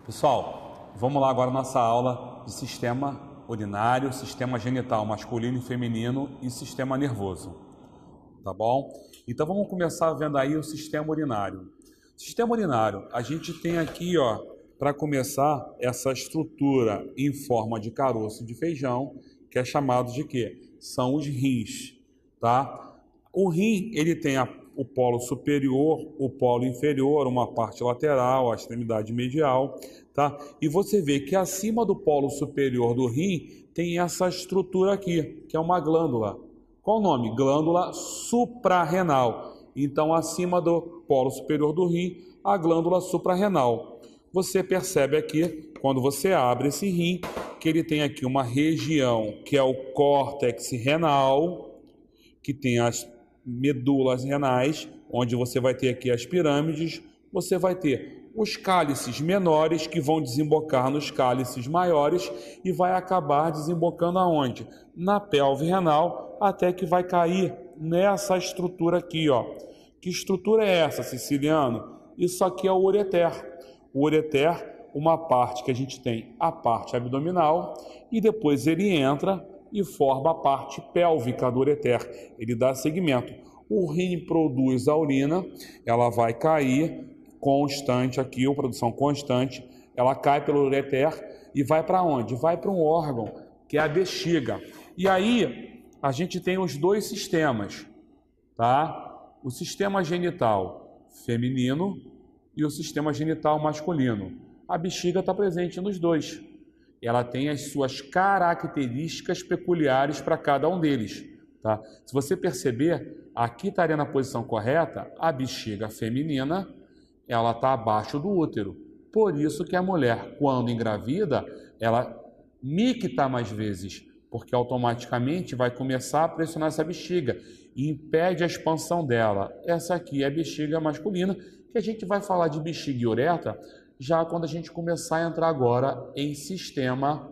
Pessoal, vamos lá agora nossa aula de sistema urinário, sistema genital masculino e feminino e sistema nervoso, tá bom? Então vamos começar vendo aí o sistema urinário. Sistema urinário, a gente tem aqui, ó, para começar, essa estrutura em forma de caroço de feijão, que é chamado de quê? São os rins, tá? O rim, ele tem o polo superior, o polo inferior, uma parte lateral, a extremidade medial, tá? E você vê que acima do polo superior do rim tem essa estrutura aqui, que é uma glândula. Qual o nome? Glândula suprarrenal. Então, acima do polo superior do rim, a glândula suprarrenal. Você percebe aqui, quando você abre esse rim, que ele tem aqui uma região que é o córtex renal, que tem as medulas renais, onde você vai ter aqui as pirâmides, você vai ter os cálices menores que vão desembocar nos cálices maiores e vai acabar desembocando aonde? Na pelve renal, até que vai cair nessa estrutura aqui, ó. Que estrutura é essa, Siciliano? Isso aqui é o ureter. O ureter, uma parte que a gente tem a parte abdominal e depois ele entra e forma a parte pélvica do ureter. Ele dá segmento. O rim produz a urina, ela vai cair constante aqui, a produção constante, ela cai pelo ureter e vai para onde? Vai para um órgão, que é a bexiga. E aí, a gente tem os dois sistemas, tá? O sistema genital feminino e o sistema genital masculino. A bexiga está presente nos dois. Ela tem as suas características peculiares para cada um deles, tá? Se você perceber, aqui estaria na posição correta, a bexiga feminina, ela está abaixo do útero. Por isso que a mulher, quando engravida, ela micta mais vezes, porque automaticamente vai começar a pressionar essa bexiga e impede a expansão dela. Essa aqui é a bexiga masculina, que a gente vai falar de bexiga e uretra já quando a gente começar a entrar agora em sistema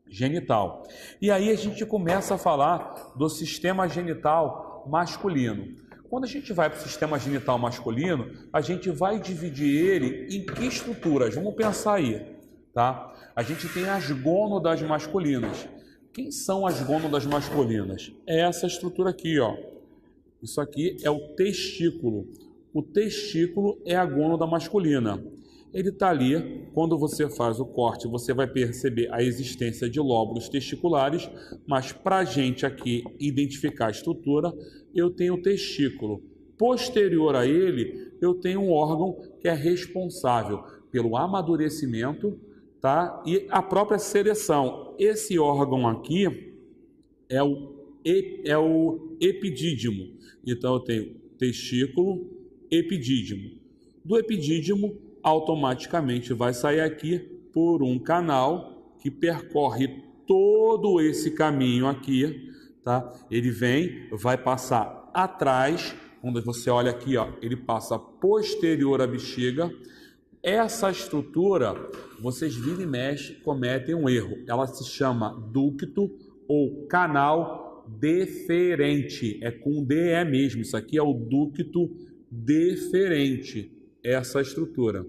genital. E aí a gente começa a falar do sistema genital masculino. Quando a gente vai para o sistema genital masculino, a gente vai dividir ele em que estruturas? Vamos pensar aí, tá? A gente tem as gônadas masculinas. Quem são as gônadas masculinas? É essa estrutura aqui, ó. Isso aqui é o testículo. O testículo é a gônada masculina. Ele está ali, quando você faz o corte, você vai perceber a existência de lóbulos testiculares, mas para a gente aqui identificar a estrutura, eu tenho o testículo. Posterior a ele, eu tenho um órgão que é responsável pelo amadurecimento, tá? E a própria seleção. Esse órgão aqui é o epidídimo. Então, eu tenho testículo, epidídimo. Do epidídimo, automaticamente vai sair aqui por um canal que percorre todo esse caminho aqui, tá? Ele vem, vai passar atrás, quando você olha aqui, ó, ele passa posterior à bexiga. Essa estrutura, vocês viram e mexem, cometem um erro. Ela se chama ducto ou canal deferente. É com DE mesmo, isso aqui é o ducto deferente. Essa estrutura.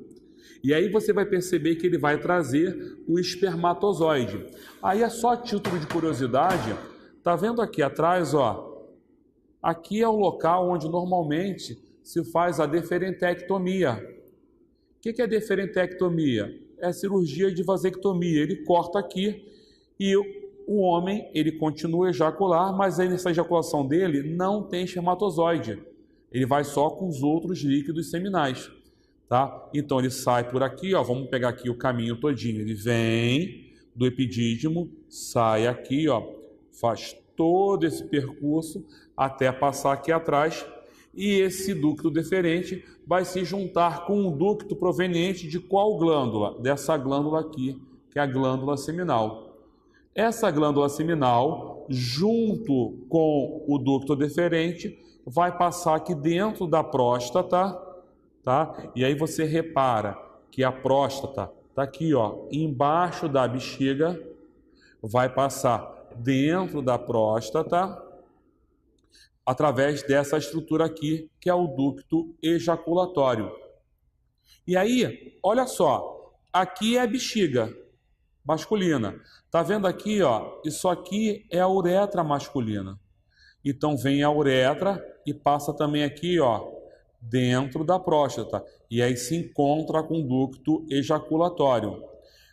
E aí você vai perceber que ele vai trazer o espermatozoide. Aí é só título de curiosidade, tá vendo aqui atrás, ó? Aqui é o local onde normalmente se faz a deferentectomia. O que é deferentectomia? É a cirurgia de vasectomia. Ele corta aqui e o homem, ele continua a ejacular, mas aí nessa ejaculação dele não tem espermatozoide. Ele vai só com os outros líquidos seminais. Tá? Então ele sai por aqui, ó, vamos pegar aqui o caminho todinho, ele vem do epidídimo, sai aqui, ó, faz todo esse percurso até passar aqui atrás e esse ducto deferente vai se juntar com um ducto proveniente de qual glândula? Dessa glândula aqui, que é a glândula seminal. Essa glândula seminal, junto com o ducto deferente, vai passar aqui dentro da próstata, tá? E aí você repara que a próstata está aqui, ó, embaixo da bexiga, vai passar dentro da próstata, através dessa estrutura aqui, que é o ducto ejaculatório. E aí, olha só, aqui é a bexiga masculina. Tá vendo aqui, ó? Isso aqui é a uretra masculina. Então vem a uretra e passa também aqui, ó, dentro da próstata. E aí se encontra com o ducto ejaculatório.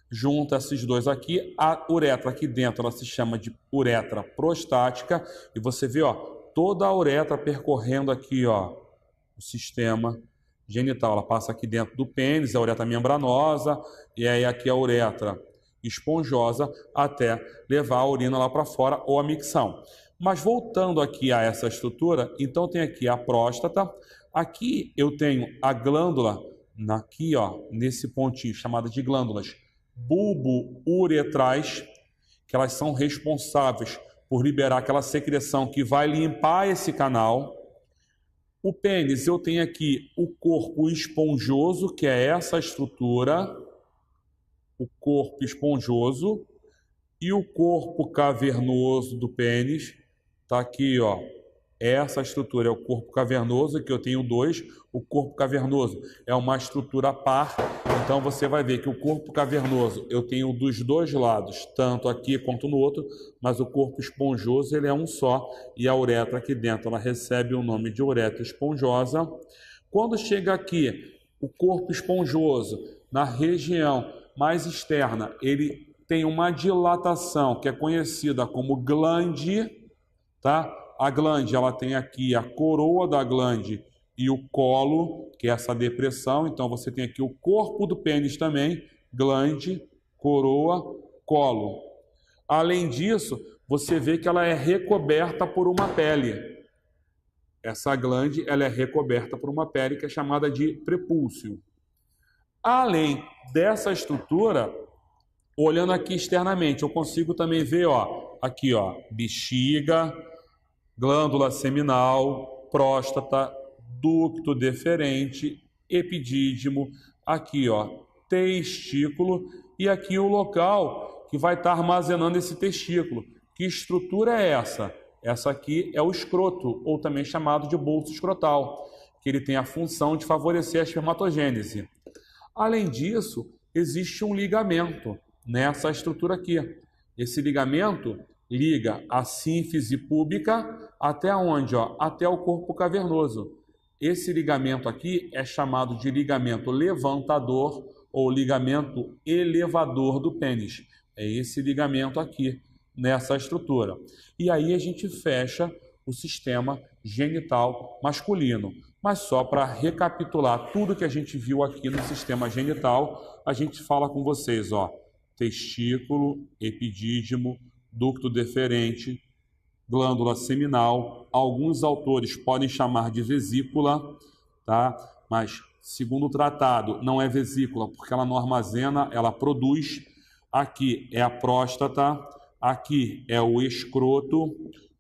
Junta esses dois aqui, a uretra aqui dentro, ela se chama de uretra prostática. E você vê, ó, toda a uretra percorrendo aqui, ó, o sistema genital. Ela passa aqui dentro do pênis, a uretra membranosa, e aí aqui a uretra esponjosa, até levar a urina lá para fora ou a micção. Mas voltando aqui a essa estrutura, então tem aqui a próstata. Aqui eu tenho a glândula, aqui, ó, nesse pontinho, chamada de glândulas bulbo-uretrais, que elas são responsáveis por liberar aquela secreção que vai limpar esse canal. O pênis, eu tenho aqui o corpo esponjoso, que é essa estrutura, o corpo esponjoso, e o corpo cavernoso do pênis, tá aqui, ó. Essa estrutura é o corpo cavernoso, que eu tenho dois. O corpo cavernoso é uma estrutura par, então você vai ver que o corpo cavernoso eu tenho dos dois lados, tanto aqui quanto no outro, mas o corpo esponjoso ele é um só, e a uretra aqui dentro ela recebe o nome de uretra esponjosa. Quando chega aqui o corpo esponjoso, na região mais externa, ele tem uma dilatação que é conhecida como glande, tá? A glande, ela tem aqui a coroa da glande e o colo, que é essa depressão. Então, você tem aqui o corpo do pênis também, glande, coroa, colo. Além disso, você vê que ela é recoberta por uma pele. Essa glande, ela é recoberta por uma pele que é chamada de prepúcio. Além dessa estrutura, olhando aqui externamente, eu consigo também ver, ó, aqui, ó, bexiga, glândula seminal, próstata, ducto deferente, epidídimo, aqui, ó, testículo, e aqui o local que vai estar armazenando esse testículo. Que estrutura é essa? Essa aqui é o escroto, ou também chamado de bolso escrotal, que ele tem a função de favorecer a espermatogênese. Além disso, existe um ligamento nessa estrutura aqui. Esse ligamento liga a sínfise púbica até onde? Ó? Até o corpo cavernoso. Esse ligamento aqui é chamado de ligamento levantador ou ligamento elevador do pênis. É esse ligamento aqui, nessa estrutura. E aí a gente fecha o sistema genital masculino. Mas só para recapitular tudo que a gente viu aqui no sistema genital, a gente fala com vocês, ó, testículo, epidídimo, ducto deferente, glândula seminal. Alguns autores podem chamar de vesícula, tá? Mas, segundo o tratado, não é vesícula, porque ela não armazena, ela produz. Aqui é a próstata, aqui é o escroto.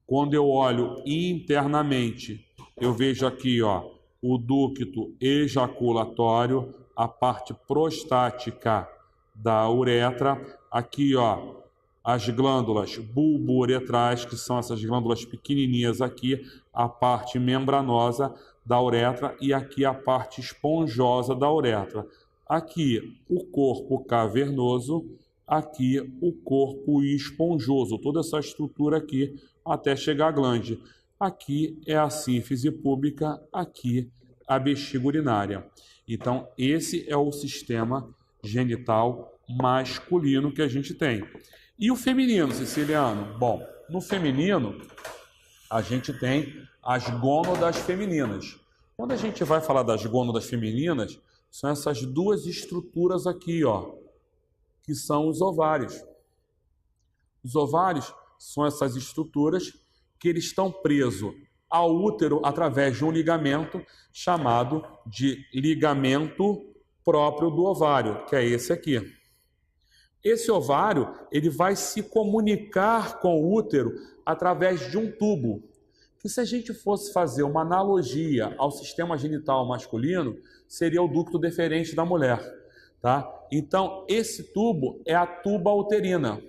Quando eu olho internamente, eu vejo aqui, ó, o ducto ejaculatório, a parte prostática da uretra. Aqui, ó, as glândulas bulbo-uretrais, que são essas glândulas pequenininhas aqui, a parte membranosa da uretra, e aqui a parte esponjosa da uretra. Aqui o corpo cavernoso, aqui o corpo esponjoso, toda essa estrutura aqui até chegar à glande. Aqui é a sínfise púbica, aqui a bexiga urinária. Então, esse é o sistema genital masculino que a gente tem. E o feminino, Siciliano? Bom, no feminino, a gente tem as gônadas femininas. Quando a gente vai falar das gônadas femininas, são essas duas estruturas aqui, ó, que são os ovários. Os ovários são essas estruturas que eles estão presos ao útero através de um ligamento chamado de ligamento próprio do ovário, que é esse aqui. Esse ovário, ele vai se comunicar com o útero através de um tubo, que se a gente fosse fazer uma analogia ao sistema genital masculino, seria o ducto deferente da mulher, tá? Então, esse tubo é a tuba uterina,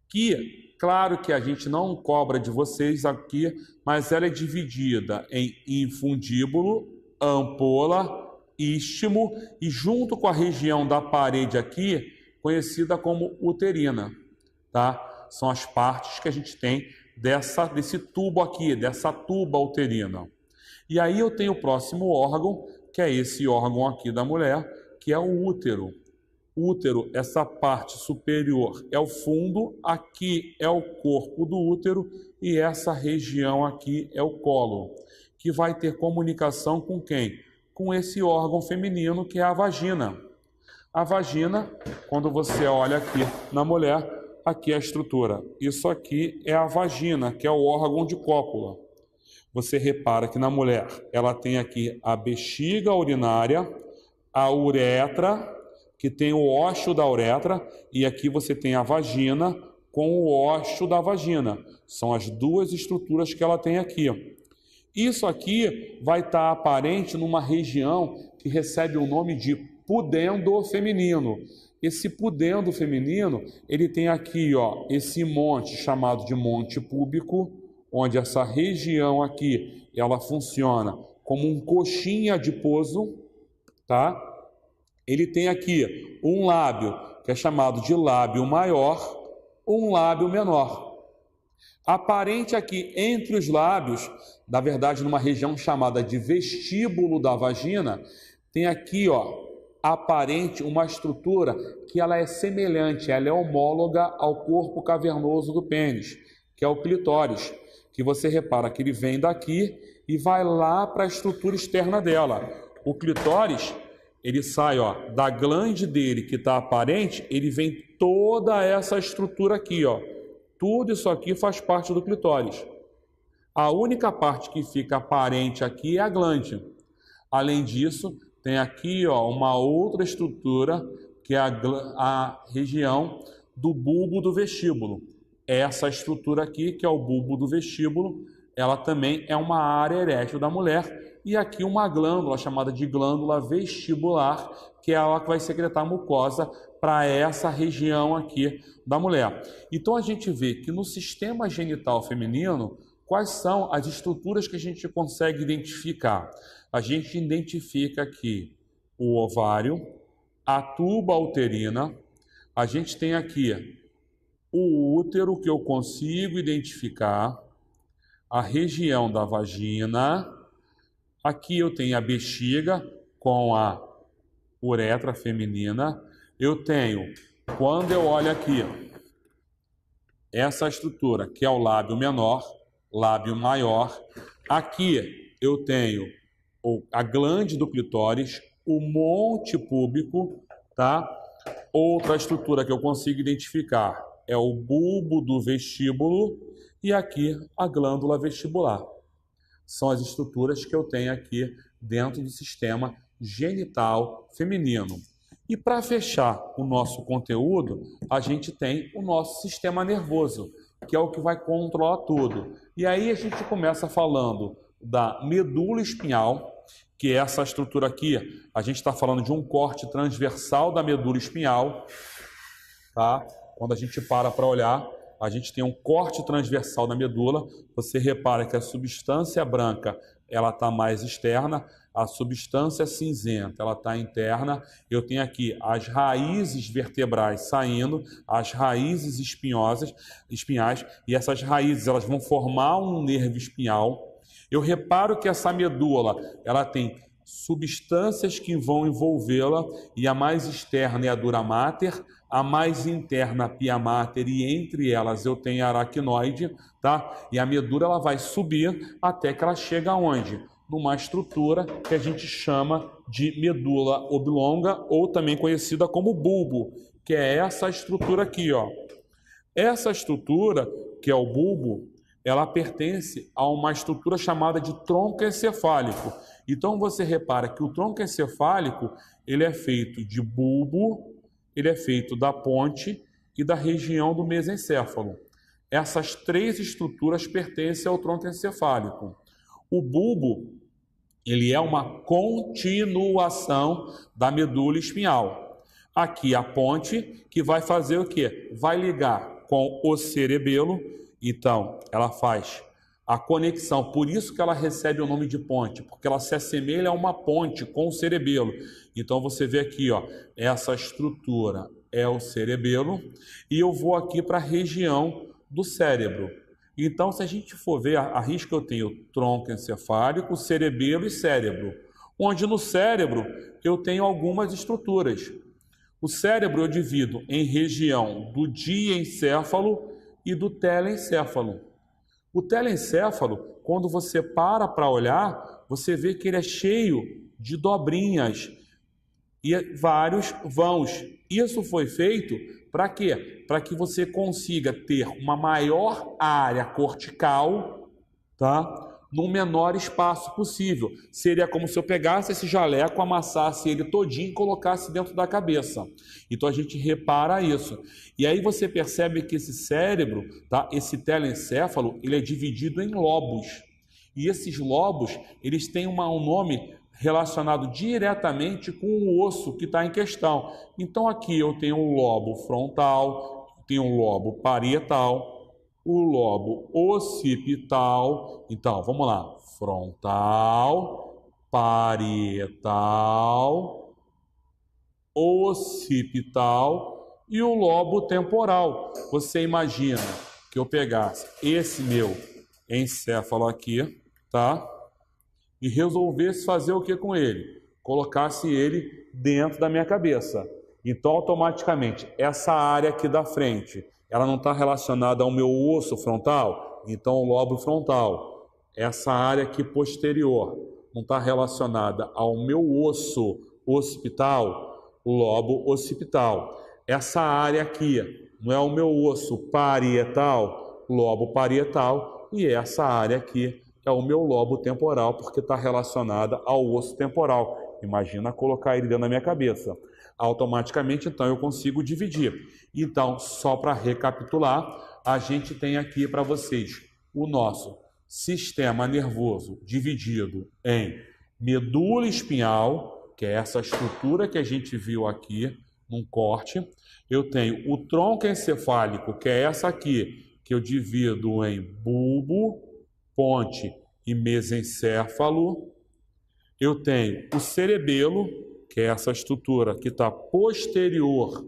que, claro que a gente não cobra de vocês aqui, mas ela é dividida em infundíbulo, ampola istmo e junto com a região da parede aqui, conhecida como uterina, tá? São as partes que a gente tem desse tubo aqui, dessa tuba uterina. E aí eu tenho o próximo órgão, que é esse órgão aqui da mulher, que é o útero. Útero, essa parte superior é o fundo, aqui é o corpo do útero e essa região aqui é o colo, que vai ter comunicação com quem? Com esse órgão feminino que é a vagina. A vagina, quando você olha aqui na mulher, aqui é a estrutura. Isso aqui é a vagina, que é o órgão de cópula. Você repara que na mulher ela tem aqui a bexiga urinária, a uretra, que tem o ósseo da uretra, e aqui você tem a vagina com o ósseo da vagina. São as duas estruturas que ela tem aqui. Isso aqui vai estar aparente numa região que recebe o nome de pudendo feminino. Esse pudendo feminino, ele tem aqui, ó, esse monte chamado de monte púbico, onde essa região aqui, ela funciona como um coxinha adiposo, tá? Ele tem aqui um lábio, que é chamado de lábio maior, um lábio menor. Aparente aqui entre os lábios, na verdade numa região chamada de vestíbulo da vagina, tem aqui, ó, aparente uma estrutura que ela é semelhante, ela é homóloga ao corpo cavernoso do pênis, que é o clitóris, que você repara que ele vem daqui e vai lá para a estrutura externa dela. O clitóris, ele sai, ó, da glande dele que está aparente, ele vem toda essa estrutura aqui, ó. Tudo isso aqui faz parte do clitóris. A única parte que fica aparente aqui é a glande. Além disso, tem aqui, ó, uma outra estrutura que é a região do bulbo do vestíbulo. Essa estrutura aqui, que é o bulbo do vestíbulo, ela também é uma área erétil da mulher. E aqui uma glândula chamada de glândula vestibular, que é ela que vai secretar mucosa para essa região aqui da mulher. Então a gente vê que no sistema genital feminino, quais são as estruturas que a gente consegue identificar? A gente identifica aqui o ovário, a tuba uterina, a gente tem aqui o útero, que eu consigo identificar, a região da vagina, aqui eu tenho a bexiga com a uretra feminina, eu tenho, quando eu olho aqui, essa estrutura que é o lábio menor, lábio maior, aqui eu tenho a glande do clitóris, o monte púbico, tá? Outra estrutura que eu consigo identificar é o bulbo do vestíbulo e aqui a glândula vestibular. São as estruturas que eu tenho aqui dentro do sistema genital feminino. E para fechar o nosso conteúdo, a gente tem o nosso sistema nervoso, que é o que vai controlar tudo. E aí a gente começa falando da medula espinhal, que é essa estrutura aqui. A gente está falando de um corte transversal da medula espinhal, tá? Quando a gente para olhar, a gente tem um corte transversal da medula. Você repara que a substância branca ela está mais externa, a substância cinzenta ela está interna. Eu tenho aqui as raízes vertebrais saindo, as raízes espinhais, e essas raízes elas vão formar um nervo espinhal. Eu reparo que essa medula ela tem substâncias que vão envolvê-la, e a mais externa é a dura mater, a mais interna a pia mater, e entre elas eu tenho a aracnoide, tá? E a medula ela vai subir até que ela chega aonde? Numa estrutura que a gente chama de medula oblonga, ou também conhecida como bulbo, que é essa estrutura aqui, ó. Essa estrutura, que é o bulbo, ela pertence a uma estrutura chamada de tronco encefálico. Então você repara que o tronco encefálico, ele é feito de bulbo, ele é feito da ponte e da região do mesencéfalo. Essas três estruturas pertencem ao tronco encefálico. O bulbo, ele é uma continuação da medula espinhal. Aqui a ponte, que vai fazer o quê? Vai ligar com o cerebelo. Então, ela faz a conexão. Por isso que ela recebe o nome de ponte, porque ela se assemelha a uma ponte com o cerebelo. Então você vê aqui, ó, essa estrutura é o cerebelo e eu vou aqui para a região do cérebro. Então, se a gente for ver, a risca eu tenho tronco encefálico, cerebelo e cérebro, onde no cérebro eu tenho algumas estruturas. O cérebro eu divido em região do diencéfalo e do telencéfalo. O telencéfalo, quando você para olhar, você vê que ele é cheio de dobrinhas e vários vãos. Isso foi feito para quê? Para que você consiga ter uma maior área cortical, tá? No menor espaço possível. Seria como se eu pegasse esse jaleco, amassasse ele todinho e colocasse dentro da cabeça. Então a gente repara isso. E aí você percebe que esse cérebro, tá? Esse telencéfalo, ele é dividido em lobos. E esses lobos, eles têm um nome relacionado diretamente com o osso que está em questão. Então aqui eu tenho o lobo frontal, tenho o lobo parietal, o lobo occipital. Então, vamos lá. Frontal, parietal, occipital e o lobo temporal. Você imagina que eu pegasse esse meu encéfalo aqui, tá? E resolvesse fazer o que com ele? Colocasse ele dentro da minha cabeça. Então, automaticamente, essa área aqui da frente, ela não está relacionada ao meu osso frontal? Então, o lobo frontal. Essa área aqui posterior não está relacionada ao meu osso occipital? O lobo occipital. Essa área aqui não é o meu osso parietal? Lobo parietal. E essa área aqui é o meu lobo temporal, porque está relacionada ao osso temporal. Imagina colocar ele dentro da minha cabeça. Automaticamente, então, eu consigo dividir. Então, só para recapitular, a gente tem aqui para vocês o nosso sistema nervoso dividido em medula espinhal, que é essa estrutura que a gente viu aqui num corte. Eu tenho o tronco encefálico, que é essa aqui, que eu divido em bulbo, ponte e mesencéfalo. Eu tenho o cerebelo, que é essa estrutura que está posterior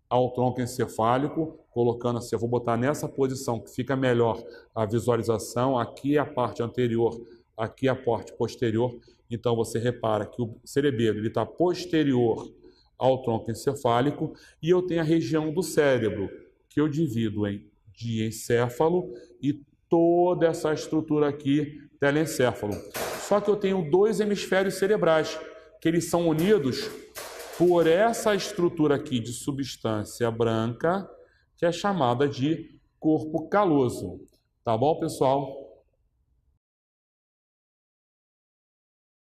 ao tronco encefálico, colocando assim, eu vou botar nessa posição que fica melhor a visualização. Aqui é a parte anterior, aqui é a parte posterior. Então você repara que o cerebelo está posterior ao tronco encefálico e eu tenho a região do cérebro, que eu divido em diencéfalo e toda essa estrutura aqui, telencéfalo. Só que eu tenho dois hemisférios cerebrais, que eles são unidos por essa estrutura aqui de substância branca, que é chamada de corpo caloso. Tá bom, pessoal?